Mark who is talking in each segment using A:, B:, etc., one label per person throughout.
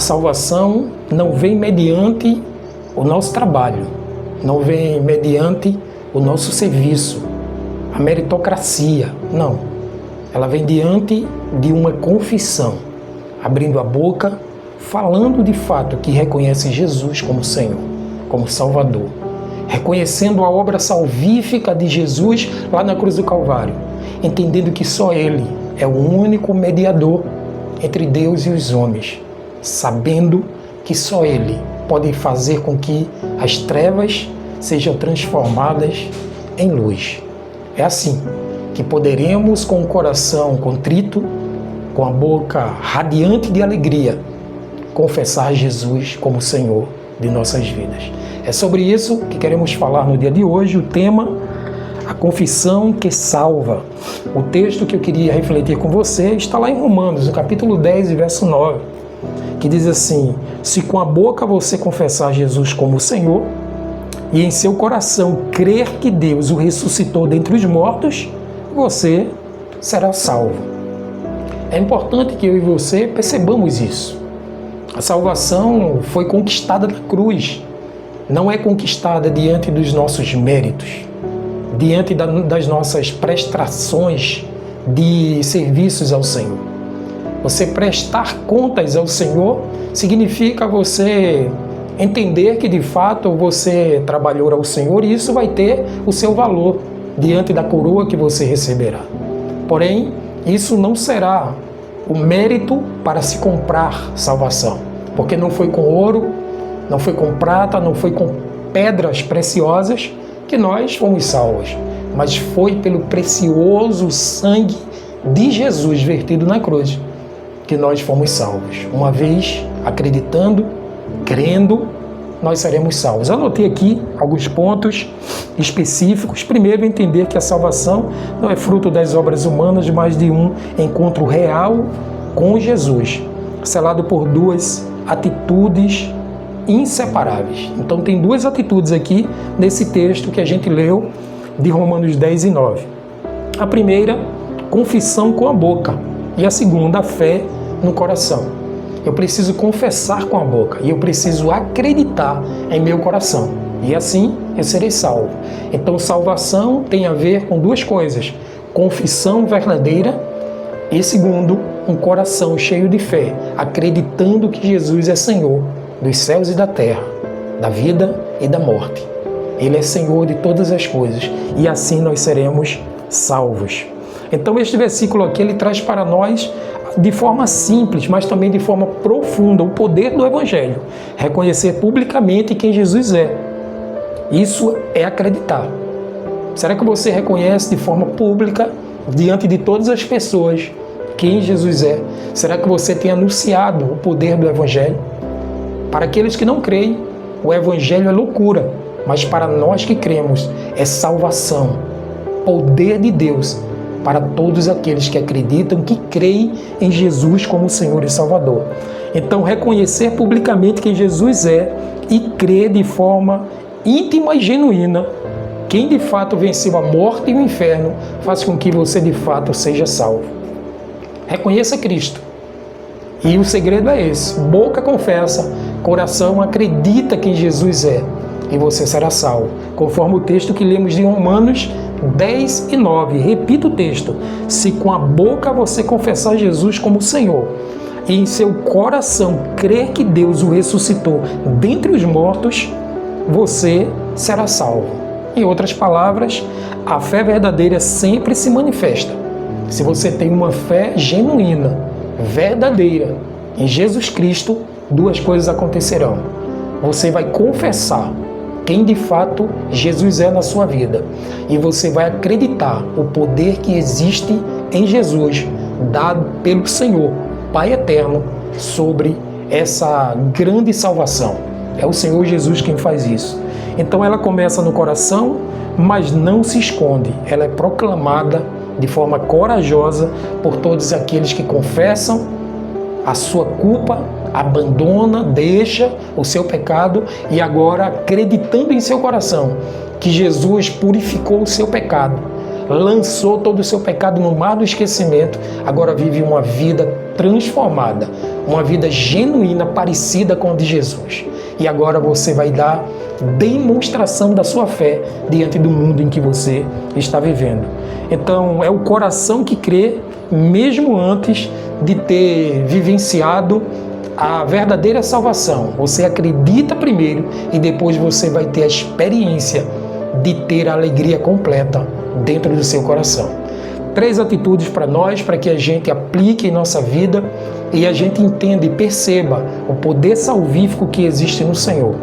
A: salvação não vem mediante o nosso trabalho, não vem mediante o nosso serviço, a meritocracia, não. Ela vem diante de uma confissão, abrindo a boca, falando de fato que reconhece Jesus como Senhor, como Salvador, reconhecendo a obra salvífica de Jesus lá na cruz do Calvário, entendendo que só Ele é o único mediador entre Deus e os homens, sabendo que só Ele pode fazer com que as trevas sejam transformadas em luz. É assim que poderemos, com o coração contrito, com a boca radiante de alegria, confessar Jesus como Senhor de nossas vidas. É sobre isso que queremos falar no dia de hoje, o tema, a confissão que salva. O texto que eu queria refletir com você está lá em Romanos, no capítulo 10, verso 9, que diz assim: se com a boca você confessar Jesus como Senhor e em seu coração crer que Deus o ressuscitou dentre os mortos, você será salvo. É importante que eu e você percebamos isso. A salvação foi conquistada na cruz, não é conquistada diante dos nossos méritos, diante das nossas prestações de serviços ao Senhor. Você prestar contas ao Senhor significa você entender que de fato você trabalhou ao Senhor e isso vai ter o seu valor diante da coroa que você receberá. Porém, isso não será o mérito para se comprar salvação, porque não foi com ouro, não foi com prata, não foi com pedras preciosas que nós fomos salvos, mas foi pelo precioso sangue de Jesus vertido na cruz que nós fomos salvos. Uma vez acreditando, crendo, nós seremos salvos. Anotei aqui alguns pontos específicos. Primeiro, entender que a salvação não é fruto das obras humanas, mas de um encontro real com Jesus, selado por duas atitudes inseparáveis. Então tem duas atitudes aqui nesse texto que a gente leu de Romanos 10 e 9. A primeira, confissão com a boca, e a segunda, a fé no coração. Eu preciso confessar com a boca e eu preciso acreditar em meu coração. E assim eu serei salvo. Então salvação tem a ver com duas coisas: confissão verdadeira e segundo, um coração cheio de fé, acreditando que Jesus é Senhor dos céus e da terra, da vida e da morte. Ele é Senhor de todas as coisas e assim nós seremos salvos. Então este versículo aqui ele traz para nós de forma simples, mas também de forma profunda, o poder do Evangelho. Reconhecer publicamente quem Jesus é. Isso é acreditar. Será que você reconhece de forma pública, diante de todas as pessoas, quem Jesus é? Será que você tem anunciado o poder do Evangelho? Para aqueles que não creem, o Evangelho é loucura, mas para nós que cremos, é salvação, poder de Deus, para todos aqueles que acreditam, que creem em Jesus como Senhor e Salvador. Então, reconhecer publicamente quem Jesus é e crer de forma íntima e genuína quem de fato venceu a morte e o inferno, faz com que você de fato seja salvo. Reconheça Cristo. E o segredo é esse: boca confessa, coração acredita quem Jesus é, e você será salvo. Conforme o texto que lemos de Romanos 10 e 9. Repito o texto: se com a boca você confessar Jesus como Senhor e em seu coração crer que Deus o ressuscitou dentre os mortos, você será salvo. Em outras palavras, a fé verdadeira sempre se manifesta. Se você tem uma fé genuína, verdadeira, em Jesus Cristo, duas coisas acontecerão. Você vai confessar quem de fato Jesus é na sua vida. E você vai acreditar o poder que existe em Jesus, dado pelo Senhor, Pai Eterno, sobre essa grande salvação. É o Senhor Jesus quem faz isso. Então ela começa no coração, mas não se esconde. Ela é proclamada de forma corajosa por todos aqueles que confessam a sua culpa, abandona, deixa o seu pecado e agora, acreditando em seu coração que Jesus purificou o seu pecado, lançou todo o seu pecado no mar do esquecimento, agora vive uma vida transformada, uma vida genuína, parecida com a de Jesus. E agora você vai dar demonstração da sua fé diante do mundo em que você está vivendo. Então, é o coração que crê, mesmo antes de ter vivenciado a verdadeira salvação. Você acredita primeiro e depois você vai ter a experiência de ter a alegria completa dentro do seu coração. 3 atitudes para nós, para que a gente aplique em nossa vida e a gente entenda e perceba o poder salvífico que existe no Senhor.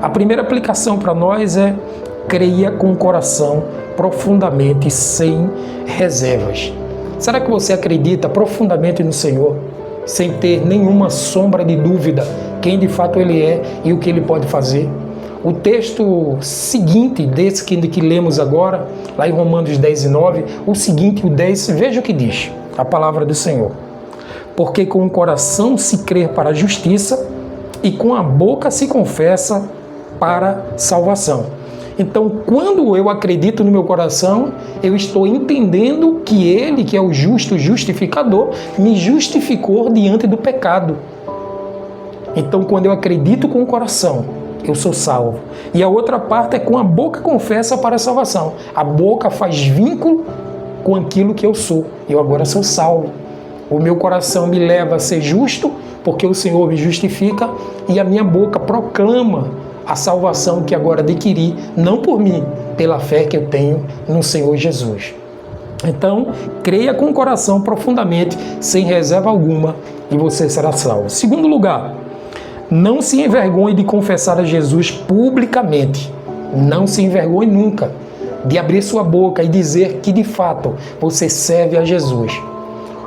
A: A primeira aplicação para nós é: creia com o coração profundamente, sem reservas. Será que você acredita profundamente no Senhor, sem ter nenhuma sombra de dúvida quem de fato Ele é e o que Ele pode fazer? O texto seguinte desse que lemos agora, lá em Romanos 10 e 9, o seguinte, o 10, veja o que diz a palavra do Senhor. Porque com o coração se crê para a justiça e com a boca se confessa para salvação. Então, quando eu acredito no meu coração, eu estou entendendo que Ele, que é o justo justificador, me justificou diante do pecado. Então, quando eu acredito com o coração, eu sou salvo. E a outra parte é com a boca confessa para a salvação. A boca faz vínculo com aquilo que eu sou. Eu agora sou salvo. O meu coração me leva a ser justo, porque o Senhor me justifica, e a minha boca proclama a salvação que agora adquiri, não por mim, pela fé que eu tenho no Senhor Jesus. Então, creia com o coração profundamente, sem reserva alguma, e você será salvo. Segundo lugar, não se envergonhe de confessar a Jesus publicamente. Não se envergonhe nunca de abrir sua boca e dizer que de fato você serve a Jesus.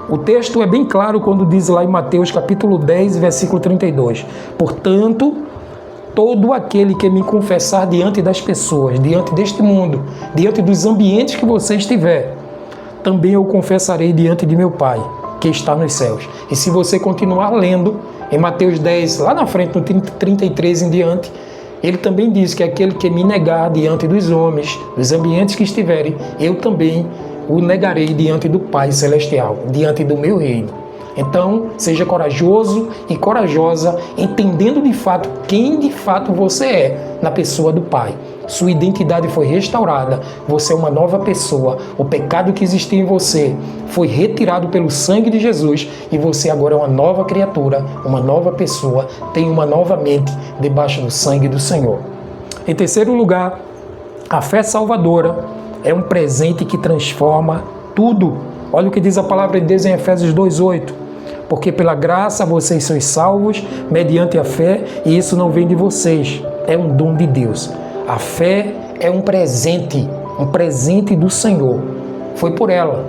A: O texto é bem claro quando diz lá em Mateus capítulo 10, versículo 32. Portanto, todo aquele que me confessar diante das pessoas, diante deste mundo, diante dos ambientes que você estiver, também eu confessarei diante de meu Pai, que está nos céus. E se você continuar lendo, em Mateus 10, lá na frente, no 33 em diante, ele também diz que aquele que me negar diante dos homens, dos ambientes que estiverem, eu também o negarei diante do Pai Celestial, diante do meu reino. Então, seja corajoso e corajosa, entendendo de fato quem de fato você é na pessoa do Pai. Sua identidade foi restaurada, você é uma nova pessoa, o pecado que existia em você foi retirado pelo sangue de Jesus e você agora é uma nova criatura, uma nova pessoa, tem uma nova mente debaixo do sangue do Senhor. Em terceiro lugar, a fé salvadora é um presente que transforma tudo. Olha o que diz a palavra de Deus em Efésios 2:8. Porque pela graça vocês sois salvos mediante a fé, e isso não vem de vocês, é um dom de Deus. A fé é um presente do Senhor. Foi por ela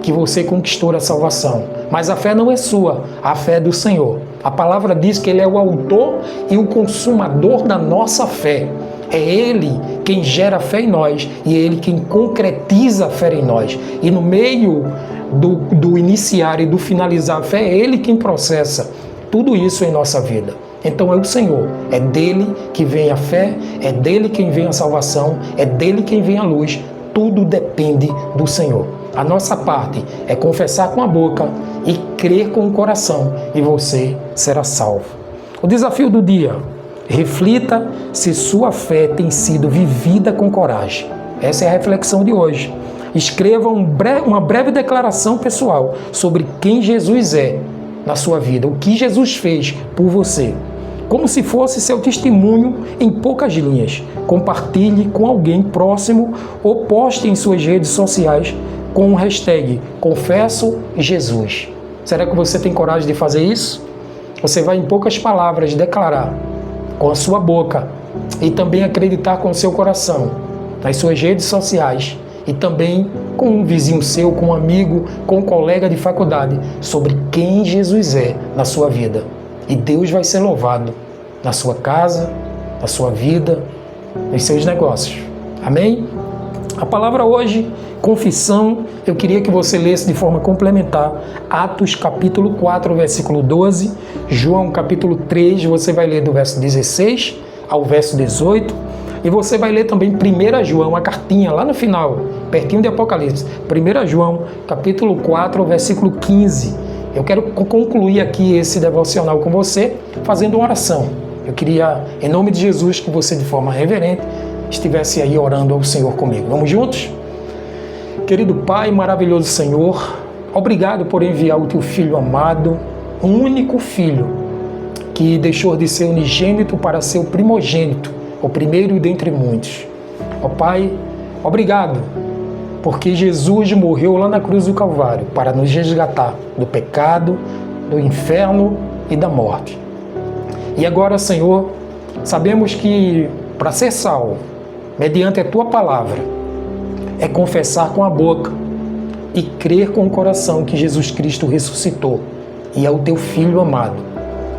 A: que você conquistou a salvação. Mas a fé não é sua, a fé é do Senhor. A palavra diz que Ele é o autor e o consumador da nossa fé. É Ele quem gera fé em nós e é Ele quem concretiza a fé em nós. E no meio do iniciar e do finalizar a fé, é Ele quem processa tudo isso em nossa vida. Então é o Senhor, é dele que vem a fé, é dele quem vem a salvação, é dele quem vem a luz, tudo depende do Senhor. A nossa parte é confessar com a boca e crer com o coração e você será salvo. O desafio do dia: reflita se sua fé tem sido vivida com coragem. Essa é a reflexão de hoje. Escreva uma breve declaração pessoal sobre quem Jesus é na sua vida, o que Jesus fez por você. Como se fosse seu testemunho em poucas linhas. Compartilhe com alguém próximo ou poste em suas redes sociais com o hashtag Confesso Jesus. Será que você tem coragem de fazer isso? Você vai em poucas palavras declarar com a sua boca e também acreditar com o seu coração nas suas redes sociais e também com um vizinho seu, com um amigo, com um colega de faculdade sobre quem Jesus é na sua vida. E Deus vai ser louvado na sua casa, na sua vida, nos seus negócios. Amém? A palavra hoje, confissão, eu queria que você lesse de forma complementar Atos capítulo 4, versículo 12, João capítulo 3, você vai ler do verso 16 ao verso 18, e você vai ler também 1 João, a cartinha lá no final, pertinho de Apocalipse, 1 João capítulo 4, versículo 15. Eu quero concluir aqui esse devocional com você fazendo uma oração. Eu queria, em nome de Jesus, que você de forma reverente estivesse aí orando ao Senhor comigo. Vamos juntos? Querido Pai, maravilhoso Senhor, obrigado por enviar o Teu Filho amado, um único Filho, que deixou de ser unigênito para ser o primogênito, o primeiro dentre muitos. Ó Pai, obrigado, porque Jesus morreu lá na cruz do Calvário para nos resgatar do pecado, do inferno e da morte. E agora, Senhor, sabemos que para ser salvo, mediante a Tua palavra, é confessar com a boca e crer com o coração que Jesus Cristo ressuscitou e é o Teu Filho amado.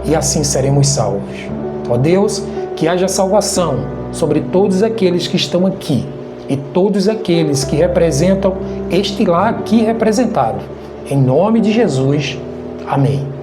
A: E assim seremos salvos. Ó Deus, que haja salvação sobre todos aqueles que estão aqui e todos aqueles que representam este lar aqui representado. Em nome de Jesus. Amém.